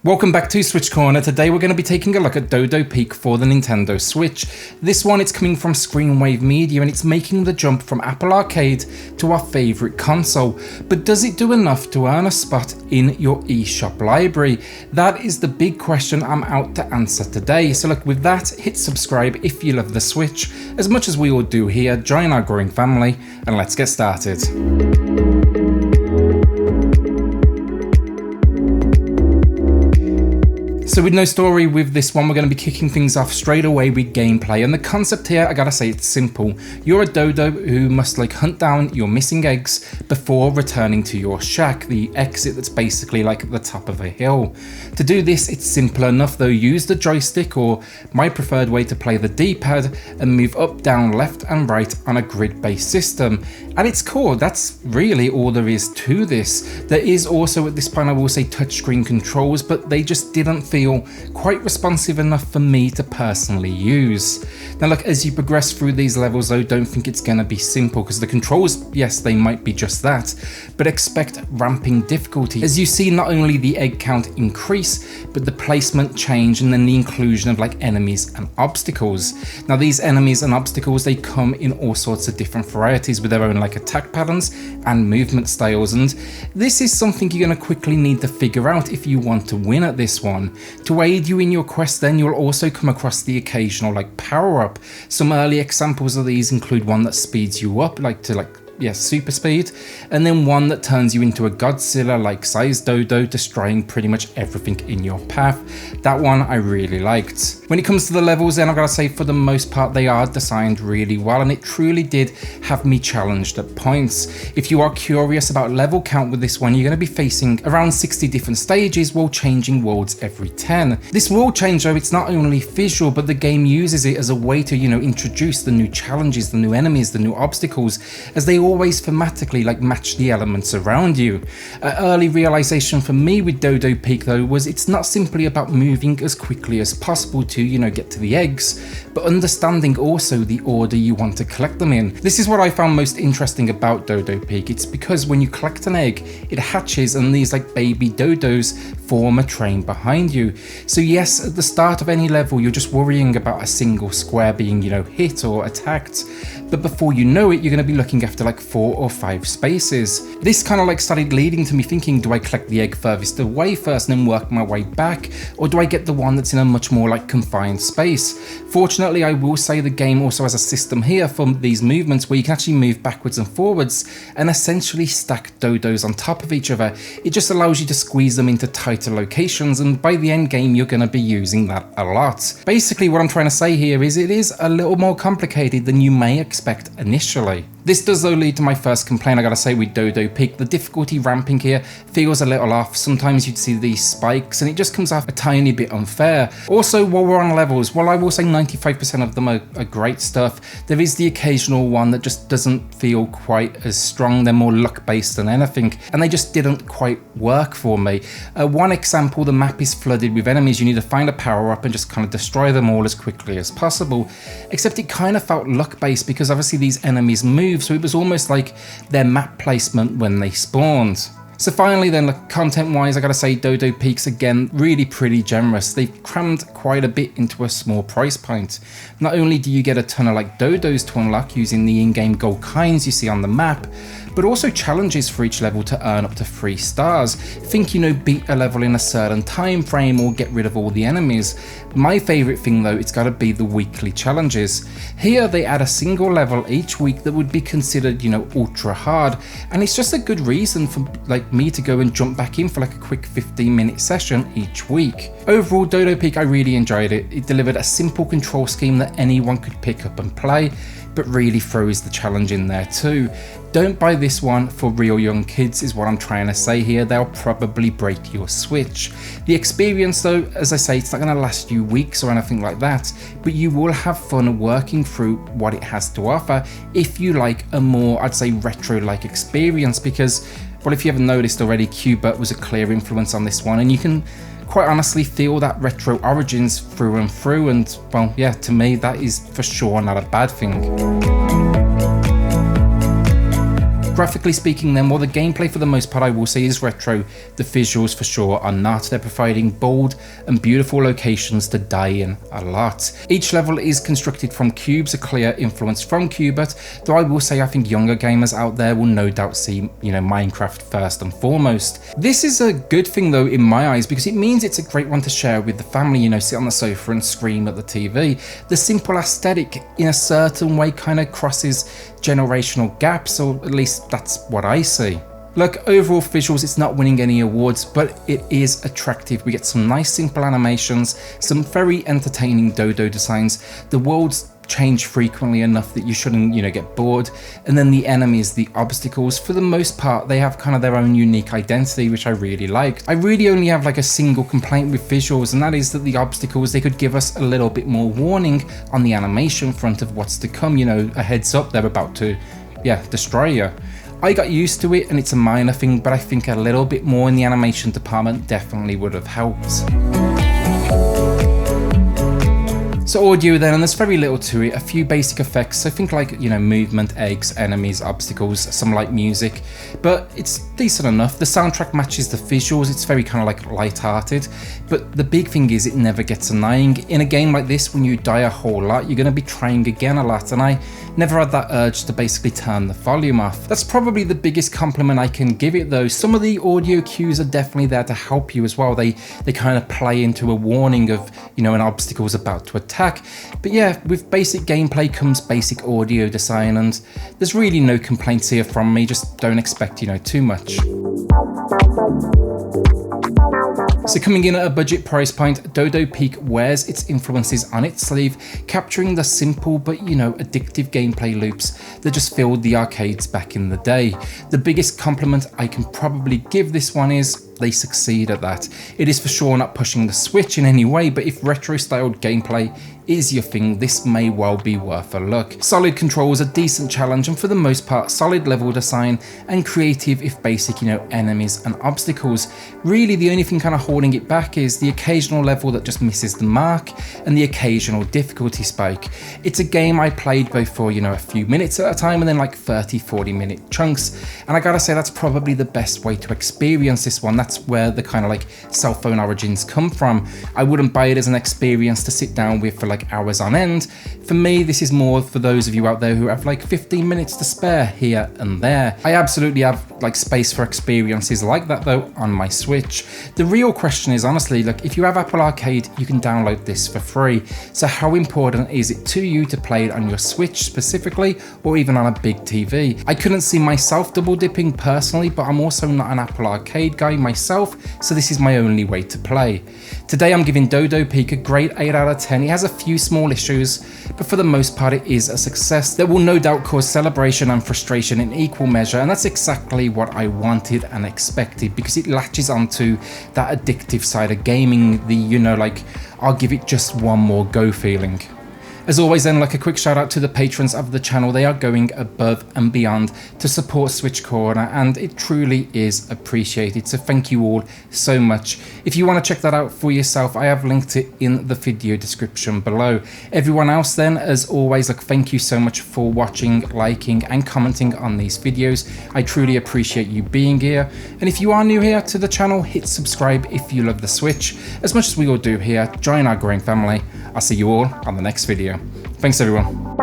Welcome back to SwitchCorner. Today we're going to be taking a look at Dodo Peak for the Nintendo Switch. This one, it's coming from Screenwave Media and it's making the jump from Apple Arcade to our favourite console. But does it do enough to earn a spot in your eShop library? That is the big question I'm out to answer today. So look, with that, hit subscribe if you love the Switch as much as we all do here, join our growing family, and let's get started. So with no story with this one, we're going to be kicking things off straight away with gameplay, and the concept here, I gotta say, it's simple. You're a dodo who must hunt down your missing eggs before returning to your shack, the exit that's basically at the top of a hill. To do this, it's simple enough though. Use the joystick, or my preferred way to play, the D-pad, and move up, down, left and right on a grid-based system. At its core, that's really all there is to this. There is also, at this point I will say, touchscreen controls, but they just didn't feel quite responsive enough for me to personally use. Now look, as you progress through these levels though, don't think it's going to be simple, because the controls, yes, they might be just that, but expect ramping difficulty as you see not only the egg count increase, but the placement change and then the inclusion of enemies and obstacles. Now these enemies and obstacles, they come in all sorts of different varieties with their own attack patterns and movement styles, and this is something you're going to quickly need to figure out if you want to win at this one. To aid you in your quest then, you'll also come across the occasional power up. Some early examples of these include one that speeds you up super speed, and then one that turns you into a Godzilla sized dodo, destroying pretty much everything in your path. That one I really liked. When it comes to the levels then, I've got to say, for the most part they are designed really well, and it truly did have me challenged at points. If you are curious about level count with this one, you're going to be facing around 60 different stages while changing worlds every 10. This world change though, it's not only visual, but the game uses it as a way to introduce the new challenges, the new enemies, the new obstacles, as they always thematically match the elements around you. An early realization for me with Dodo Peak though was it's not simply about moving as quickly as possible to get to the eggs, but understanding also the order you want to collect them in. This is what I found most interesting about Dodo Peak. It's because when you collect an egg, it hatches and these baby dodos form a train behind you. So yes, at the start of any level you're just worrying about a single square being hit or attacked, but before you know it, you're going to be looking after 4 or 5 spaces. This kind of started leading to me thinking, do I collect the egg furthest away first and then work my way back, or do I get the one that's in a much more confined space? Fortunately, I will say the game also has a system here for these movements where you can actually move backwards and forwards and essentially stack dodos on top of each other. It just allows you to squeeze them into tighter locations, and by the end game you're going to be using that a lot. Basically what I'm trying to say here is it is a little more complicated than you may expect initially. This does though lead to my first complaint, I gotta say, with Dodo Peak. The difficulty ramping here feels a little off. Sometimes you'd see these spikes and it just comes off a tiny bit unfair. Also, while we're on levels, while I will say 95% of them are great stuff, there is the occasional one that just doesn't feel quite as strong. They're more luck based than anything, and they just didn't quite work for me. One example, the map is flooded with enemies. You need to find a power up and just kind of destroy them all as quickly as possible, except it kind of felt luck based because obviously these enemies move, so it was almost like their map placement when they spawned. So finally then, content wise, I gotta say Dodo Peak's again really pretty generous. They've crammed quite a bit into a small price point. Not only do you get a ton of dodos to unlock using the in-game gold coins you see on the map, but also challenges for each level to earn up to 3 stars. Think beat a level in a certain time frame or get rid of all the enemies. My favourite thing though, it's gotta be the weekly challenges. Here they add a single level each week that would be considered ultra hard, and it's just a good reason for me to go and jump back in for a quick 15-minute session each week. Overall, Dodo Peak, I really enjoyed it. It delivered a simple control scheme that anyone could pick up and play, but really throws the challenge in there too. Don't buy this one for real young kids is what I'm trying to say here. They'll probably break your Switch. The experience though, as I say, it's not going to last you weeks or anything like that, but you will have fun working through what it has to offer if you like a more, I'd say, retro-like experience, because, well, if you haven't noticed already, Q*bert was a clear influence on this one, and you can quite honestly feel that retro origins through and through, and well, yeah, to me that is for sure not a bad thing. Graphically speaking then, while the gameplay for the most part I will say is retro, the visuals for sure are not. They're providing bold and beautiful locations to die in a lot. Each level is constructed from cubes, a clear influence from Cubert, though I will say I think younger gamers out there will no doubt see, Minecraft first and foremost. This is a good thing though in my eyes, because it means it's a great one to share with the family, sit on the sofa and scream at the TV. The simple aesthetic in a certain way kind of crosses generational gaps, or at least that's what I see. Look, overall visuals, it's not winning any awards, but it is attractive. We get some nice simple animations, some very entertaining dodo designs. The worlds change frequently enough that you shouldn't, get bored. And then the enemies, the obstacles, for the most part, they have kind of their own unique identity, which I really liked. I really only have like a single complaint with visuals, and that is that the obstacles, they could give us a little bit more warning on the animation front of what's to come, a heads up they're about to, destroy you. I got used to it and it's a minor thing, but I think a little bit more in the animation department definitely would have helped. So audio then, and there's very little to it, a few basic effects, so think like, movement, eggs, enemies, obstacles, some light music, but it's decent enough. The soundtrack matches the visuals, it's very kind of like light-hearted, but the big thing is it never gets annoying. In a game like this, when you die a whole lot, you're going to be trying again a lot, and I never had that urge to basically turn the volume off. That's probably the biggest compliment I can give it though. Some of the audio cues are definitely there to help you as well. They kind of play into a warning of, an obstacle's about to attack. But yeah, with basic gameplay comes basic audio design, and there's really no complaints here from me, just don't expect, too much. So coming in at a budget price point, Dodo Peak wears its influences on its sleeve, capturing the simple but addictive gameplay loops that just filled the arcades back in the day. The biggest compliment I can probably give this one is they succeed at that. It is for sure not pushing the Switch in any way, but if retro styled gameplay is your thing, this may well be worth a look. Solid controls, a decent challenge, and for the most part solid level design, and creative if basic, enemies and obstacles. Really the only thing kind of holding it back is the occasional level that just misses the mark, and the occasional difficulty spike. It's a game I played both for, a few minutes at a time, and then like 30-40 minute chunks, and I gotta say that's probably the best way to experience this one. That's where the kind of like cell phone origins come from. I wouldn't buy it as an experience to sit down with for like hours on end. For me, this is more for those of you out there who have like 15 minutes to spare here and there. I absolutely have like space for experiences like that though on my Switch. The real question is honestly, look, if you have Apple Arcade, you can download this for free. So how important is it to you to play it on your Switch specifically, or even on a big TV? I couldn't see myself double dipping personally, but I'm also not an Apple Arcade guy myself, so this is my only way to play. Today I'm giving Dodo Peak a great 8 out of 10. It has a few small issues, but for the most part it is a success that will no doubt cause celebration and frustration in equal measure, and that's exactly what I wanted and expected, because it latches onto that addictive side of gaming, the like I'll give it just one more go feeling. As always then, like a quick shout out to the patrons of the channel. They are going above and beyond to support SwitchCorner, and it truly is appreciated. So thank you all so much. If you want to check that out for yourself, I have linked it in the video description below. Everyone else then, as always, like thank you so much for watching, liking and commenting on these videos. I truly appreciate you being here. And if you are new here to the channel, hit subscribe if you love the Switch as much as we all do here. Join our growing family. I'll see you all on the next video. Thanks everyone.